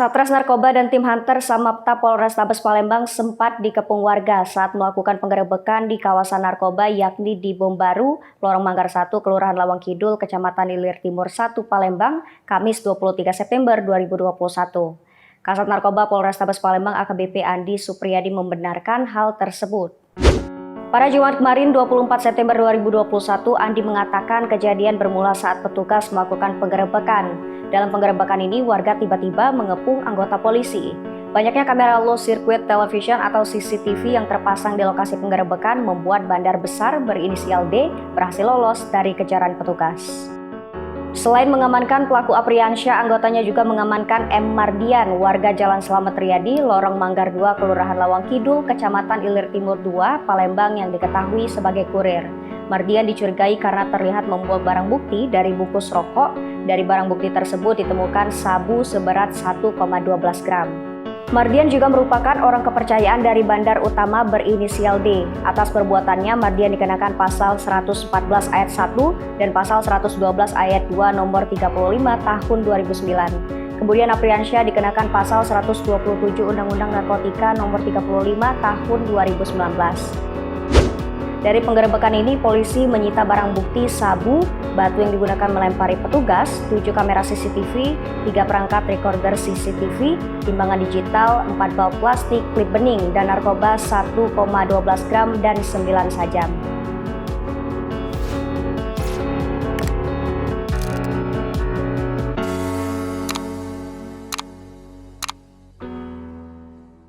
Satres Narkoba dan tim Hunter Samapta Polrestabes Palembang sempat dikepung warga saat melakukan penggerebekan di kawasan narkoba yakni di Bom Baru, Lorong Manggar 1, Kelurahan Lawang Kidul, Kecamatan Ilir Timur 1, Palembang, Kamis 23 September 2021. Kasat Narkoba Polrestabes Palembang AKBP Andi Supriyadi membenarkan hal tersebut. Pada Jumat kemarin 24 September 2021, Andi mengatakan kejadian bermula saat petugas melakukan penggerebekan. Dalam penggerebekan ini, warga tiba-tiba mengepung anggota polisi. Banyaknya kamera low circuit television atau CCTV yang terpasang di lokasi penggerebekan membuat bandar besar berinisial D berhasil lolos dari kejaran petugas. Selain mengamankan pelaku Apriansyah, anggotanya juga mengamankan M. Mardian, warga Jalan Slamet Riyadi, Lorong Manggar 2, Kelurahan Lawang Kidul, Kecamatan Ilir Timur 2, Palembang yang diketahui sebagai kurir. Mardian dicurigai karena terlihat membawa barang bukti dari bungkus rokok. Dari barang bukti tersebut ditemukan sabu seberat 1,12 gram. Mardian juga merupakan orang kepercayaan dari bandar utama berinisial D. Atas perbuatannya, Mardian dikenakan pasal 114 ayat 1 dan pasal 112 ayat 2 nomor 35 tahun 2009. Kemudian Apriansyah dikenakan pasal 127 Undang-Undang Narkotika nomor 35 tahun 2019. Dari penggerebekan ini, polisi menyita barang bukti sabu, batu yang digunakan melempari petugas, 7 kamera CCTV, 3 perangkat recorder CCTV, timbangan digital, 4 bal plastik, klip bening, dan narkoba 1,12 gram dan 9 sajam.